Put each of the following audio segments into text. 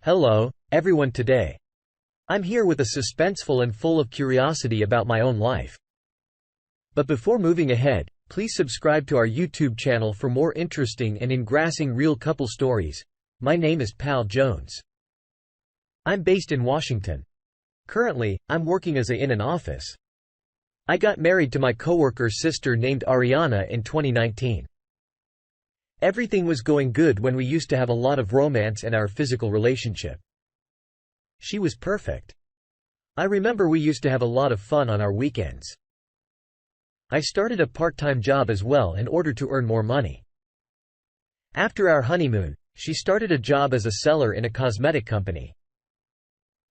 Hello, everyone. Today, I'm here with a suspenseful and full of curiosity about my own life. But before moving ahead, please subscribe to our YouTube channel for more interesting and engrossing real couple stories. My name is Pal Jones. I'm based in Washington. Currently, I'm working in an office. I got married to my coworker's sister named Ariana in 2019. Everything was going good when we used to have a lot of romance in our physical relationship. She was perfect. I remember we used to have a lot of fun on our weekends. I started a part-time job as well in order to earn more money. After our honeymoon, she started a job as a seller in a cosmetic company.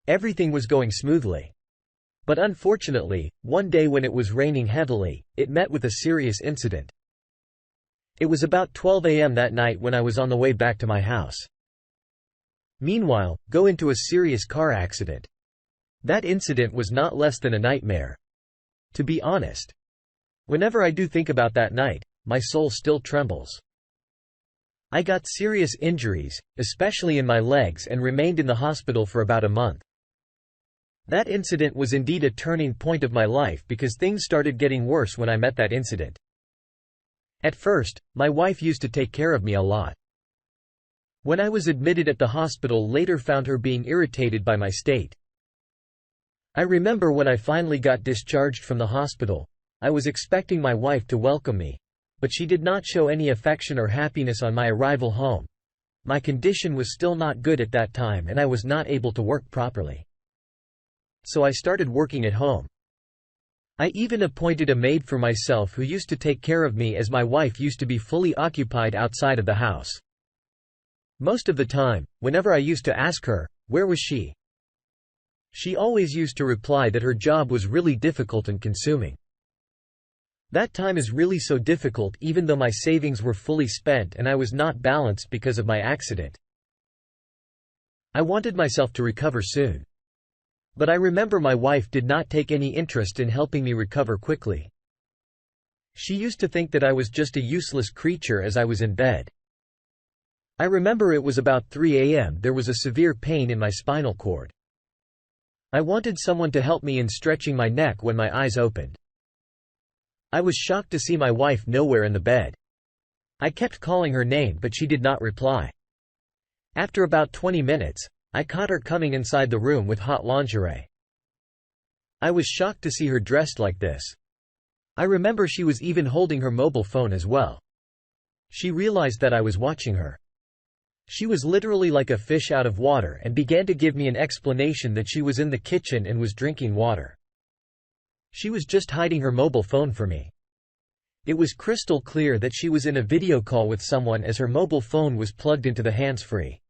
Everything was going smoothly. But unfortunately, one day when it was raining heavily, it met with a serious incident. It was about 12 a.m. that night when I was on the way back to my house. Meanwhile, go into a serious car accident. That incident was not less than a nightmare. To be honest, whenever I do think about that night, my soul still trembles. I got serious injuries, especially in my legs, and remained in the hospital for about a month. That incident was indeed a turning point of my life because things started getting worse when I met that incident. At first, my wife used to take care of me a lot. When I was admitted at the hospital, later found her being irritated by my state. I remember when I finally got discharged from the hospital, I was expecting my wife to welcome me, but she did not show any affection or happiness on my arrival home. My condition was still not good at that time and I was not able to work properly. So I started working at home. I even appointed a maid for myself who used to take care of me as my wife used to be fully occupied outside of the house. Most of the time, whenever I used to ask her, where was she? She always used to reply that her job was really difficult and consuming. That time is really so difficult even though my savings were fully spent and I was not balanced because of my accident. I wanted myself to recover soon. But I remember my wife did not take any interest in helping me recover quickly. She used to think that I was just a useless creature as I was in bed. I remember it was about 3 a.m. There was a severe pain in my spinal cord. I wanted someone to help me in stretching my neck when my eyes opened. I was shocked to see my wife nowhere in the bed. I kept calling her name but she did not reply. After about 20 minutes, I caught her coming inside the room with hot lingerie. I was shocked to see her dressed like this. I remember she was even holding her mobile phone as well. She realized that I was watching her. She was literally like a fish out of water and began to give me an explanation that she was in the kitchen and was drinking water. She was just hiding her mobile phone from me. It was crystal clear that she was in a video call with someone as her mobile phone was plugged into the hands-free.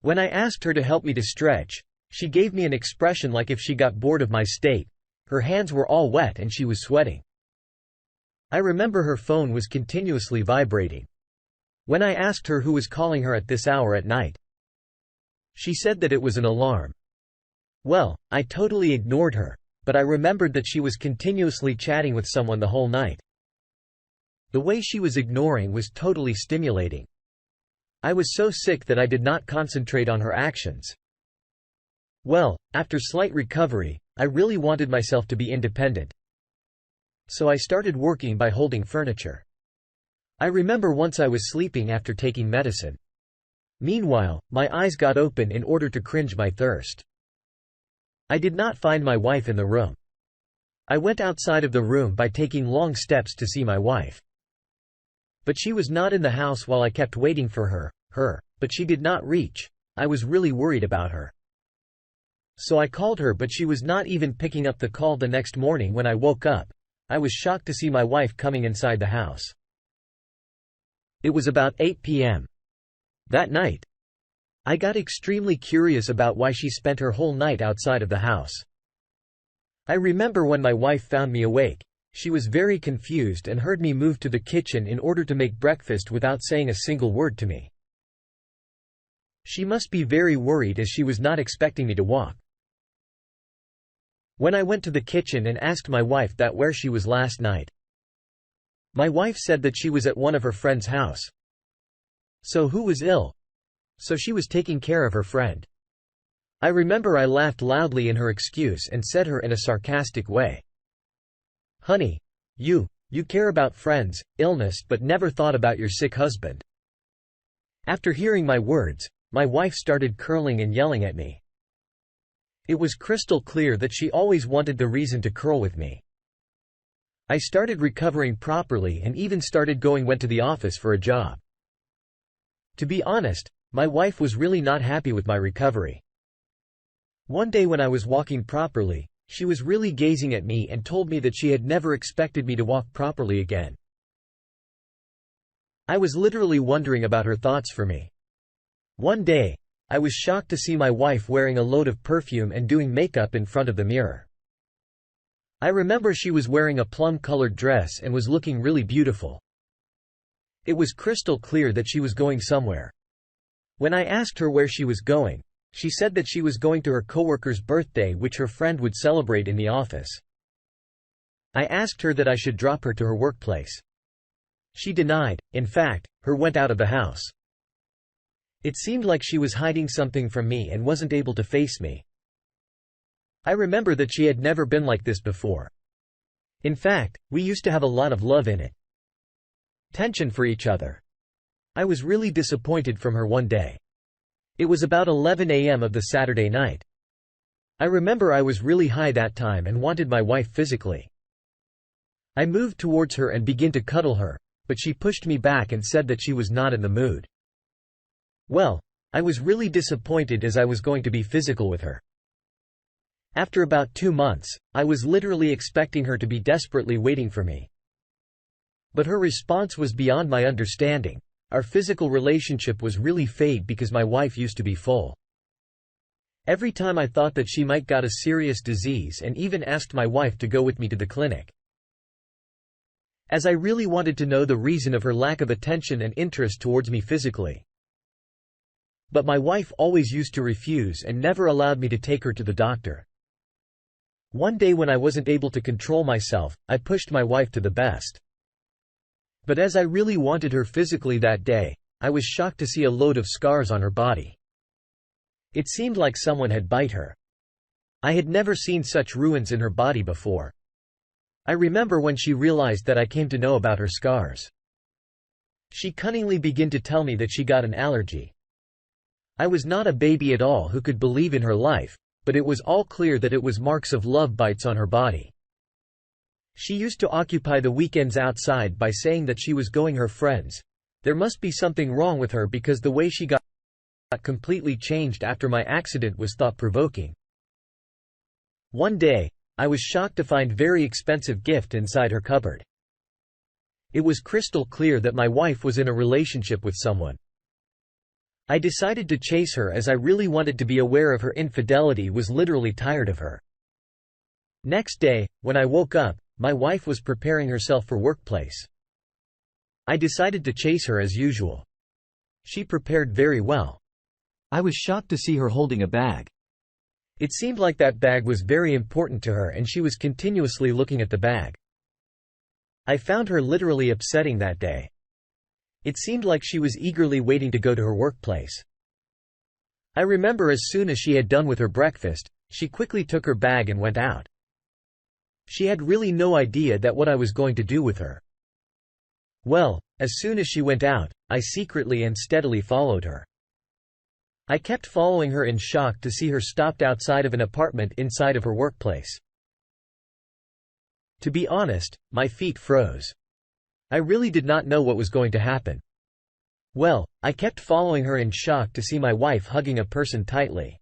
When I asked her to help me to stretch, she gave me an expression like if she got bored of my state. Her hands were all wet and she was sweating. I remember her phone was continuously vibrating. When I asked her who was calling her at this hour at night, she said that it was an alarm. Well, I totally ignored her, but I remembered that she was continuously chatting with someone the whole night. The way she was ignoring was totally stimulating. I was so sick that I did not concentrate on her actions. Well, after slight recovery, I really wanted myself to be independent. So I started working by holding furniture. I remember once I was sleeping after taking medicine. Meanwhile, my eyes got open in order to quench my thirst. I did not find my wife in the room. I went outside of the room by taking long steps to see my wife. But she was not in the house while I kept waiting for her, but she did not reach. I was really worried about her. So I called her but she was not even picking up the call. The next morning when I woke up, I was shocked to see my wife coming inside the house. It was about 8 p.m. that night. I got extremely curious about why she spent her whole night outside of the house. I remember when my wife found me awake, she was very confused and heard me move to the kitchen in order to make breakfast without saying a single word to me. She must be very worried as she was not expecting me to walk. When I went to the kitchen and asked my wife that where she was last night, my wife said that she was at one of her friend's house. So who was ill? so she was taking care of her friend. I remember I laughed loudly in her excuse and said her in a sarcastic way, "Honey, you care about friends, illness but never thought about your sick husband." After hearing my words, my wife started curling and yelling at me. It was crystal clear that she always wanted the reason to curl with me. I started recovering properly and even went to the office for a job. To be honest, my wife was really not happy with my recovery. One day when I was walking properly, she was really gazing at me and told me that she had never expected me to walk properly again. I was literally wondering about her thoughts for me. One day, I was shocked to see my wife wearing a load of perfume and doing makeup in front of the mirror. I remember she was wearing a plum-colored dress and was looking really beautiful. It was crystal clear that she was going somewhere. When I asked her where she was going, she said that she was going to her coworker's birthday which her friend would celebrate in the office. I asked her that I should drop her to her workplace. She denied, in fact, her went out of the house. It seemed like she was hiding something from me and wasn't able to face me. I remember that she had never been like this before. In fact, we used to have a lot of love in it. Tension for each other. I was really disappointed from her one day. It was about 11 a.m. of the Saturday night. I remember I was really high that time and wanted my wife physically. I moved towards her and began to cuddle her, but she pushed me back and said that she was not in the mood. Well, I was really disappointed as I was going to be physical with her. After about 2 months, I was literally expecting her to be desperately waiting for me. But her response was beyond my understanding. Our physical relationship was really fake because my wife used to be full. Every time I thought that she might got a serious disease and even asked my wife to go with me to the clinic. As I really wanted to know the reason of her lack of attention and interest towards me physically. But my wife always used to refuse and never allowed me to take her to the doctor. One day when I wasn't able to control myself, I pushed my wife to the best. But as I really wanted her physically that day, I was shocked to see a load of scars on her body. It seemed like someone had bite her. I had never seen such ruins in her body before. I remember when she realized that I came to know about her scars. She cunningly began to tell me that she got an allergy. I was not a baby at all who could believe in her life, but it was all clear that it was marks of love bites on her body. She used to occupy the weekends outside by saying that she was going her friends. There must be something wrong with her because the way she got completely changed after my accident was thought-provoking. One day, I was shocked to find very expensive gift inside her cupboard. It was crystal clear that my wife was in a relationship with someone. I decided to chase her as I really wanted to be aware of her infidelity, was literally tired of her. Next day, when I woke up, my wife was preparing herself for workplace. I decided to chase her as usual. She prepared very well. I was shocked to see her holding a bag. It seemed like that bag was very important to her and she was continuously looking at the bag. I found her literally upsetting that day. It seemed like she was eagerly waiting to go to her workplace. I remember as soon as she had done with her breakfast, she quickly took her bag and went out. She had really no idea that what I was going to do with her. Well, as soon as she went out, I secretly and steadily followed her. I kept following her in shock to see her stopped outside of an apartment inside of her workplace. To be honest, my feet froze. I really did not know what was going to happen. Well, I kept following her in shock to see my wife hugging a person tightly.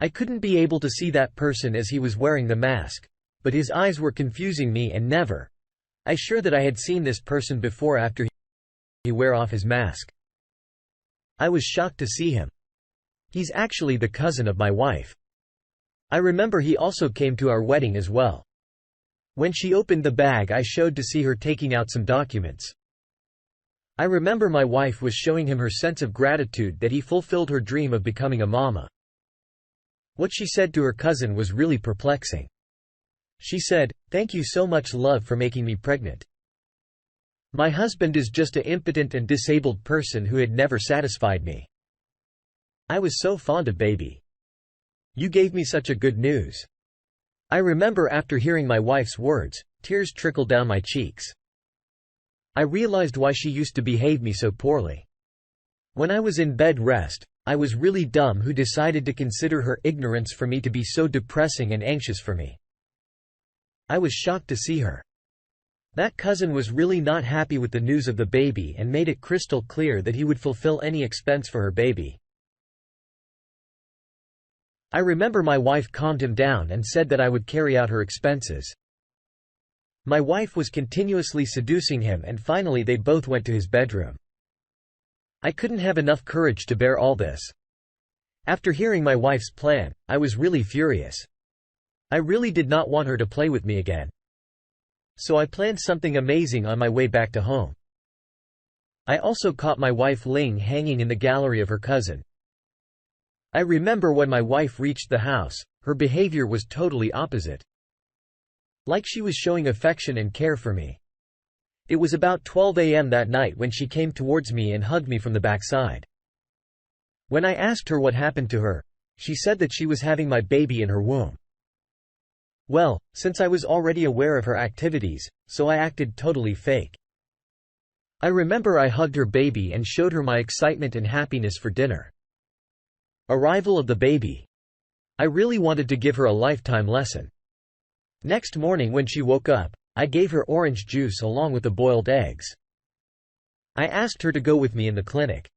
I couldn't be able to see that person as he was wearing the mask, but his eyes were confusing me and never. I sure that I had seen this person before after he wear off his mask. I was shocked to see him. He's actually the cousin of my wife. I remember he also came to our wedding as well. When she opened the bag, I showed to see her taking out some documents. I remember my wife was showing him her sense of gratitude that he fulfilled her dream of becoming a mama. What she said to her cousin was really perplexing. She said, "Thank you so much, love, for making me pregnant. My husband is just an impotent and disabled person who had never satisfied me. I was so fond of baby. You gave me such a good news." I remember after hearing my wife's words, tears trickled down my cheeks. I realized why she used to behave me so poorly. When I was in bed rest, I was really dumb who decided to consider her ignorance for me to be so depressing and anxious for me. I was shocked to see her. That cousin was really not happy with the news of the baby and made it crystal clear that he would fulfill any expense for her baby. I remember my wife calmed him down and said that I would carry out her expenses. My wife was continuously seducing him and finally they both went to his bedroom. I couldn't have enough courage to bear all this. After hearing my wife's plan, I was really furious. I really did not want her to play with me again. So I planned something amazing on my way back to home. I also caught my wife Ling hanging in the gallery of her cousin. I remember when my wife reached the house, her behavior was totally opposite. Like she was showing affection and care for me. It was about 12 a.m. that night when she came towards me and hugged me from the backside. When I asked her what happened to her, she said that she was having my baby in her womb. Well, since I was already aware of her activities, so I acted totally fake. I remember I hugged her baby and showed her my excitement and happiness for dinner. Arrival of the baby. I really wanted to give her a lifetime lesson. Next morning when she woke up, I gave her orange juice along with the boiled eggs. I asked her to go with me in the clinic.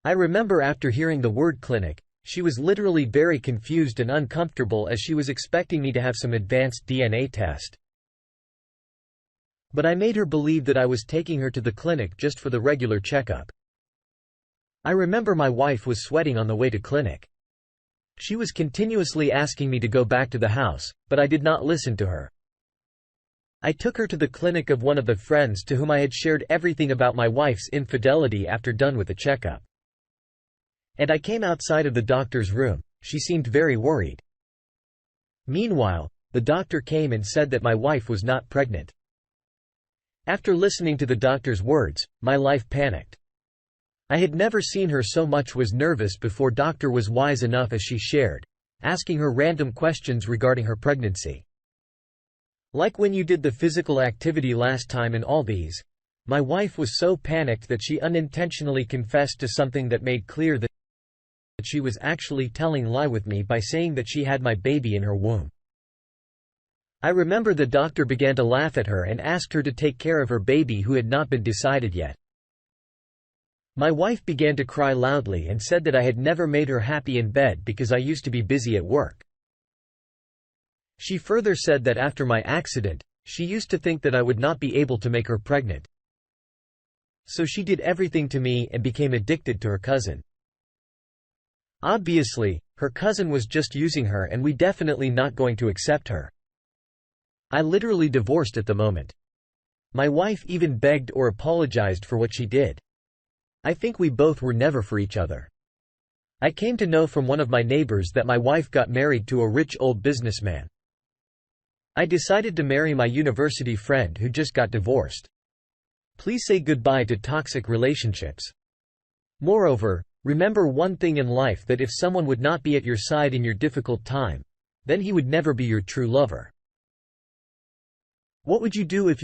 I remember after hearing the word clinic, she was literally very confused and uncomfortable as she was expecting me to have some advanced DNA test. But I made her believe that I was taking her to the clinic just for the regular checkup. I remember my wife was sweating on the way to clinic. She was continuously asking me to go back to the house, but I did not listen to her. I took her to the clinic of one of the friends to whom I had shared everything about my wife's infidelity after done with the checkup. And I came outside of the doctor's room. She seemed very worried. Meanwhile, the doctor came and said that my wife was not pregnant. After listening to the doctor's words, my wife panicked. I had never seen her so much was nervous before. Doctor was wise enough as she shared, asking her random questions regarding her pregnancy. Like when you did the physical activity last time and all these. My wife was so panicked that she unintentionally confessed to something that made clear that she was actually telling lie with me by saying that she had my baby in her womb. I remember the doctor began to laugh at her and asked her to take care of her baby who had not been decided yet. My wife began to cry loudly and said that I had never made her happy in bed because I used to be busy at work. She further said that after my accident, she used to think that I would not be able to make her pregnant. So she did everything to me and became addicted to her cousin. Obviously, her cousin was just using her and we definitely not going to accept her. I literally divorced at the moment. My wife even begged or apologized for what she did. I think we both were never for each other. I came to know from one of my neighbors that my wife got married to a rich old businessman. I decided to marry my university friend who just got divorced. Please say goodbye to toxic relationships. Moreover, remember one thing in life, that if someone would not be at your side in your difficult time, then he would never be your true lover. What would you do if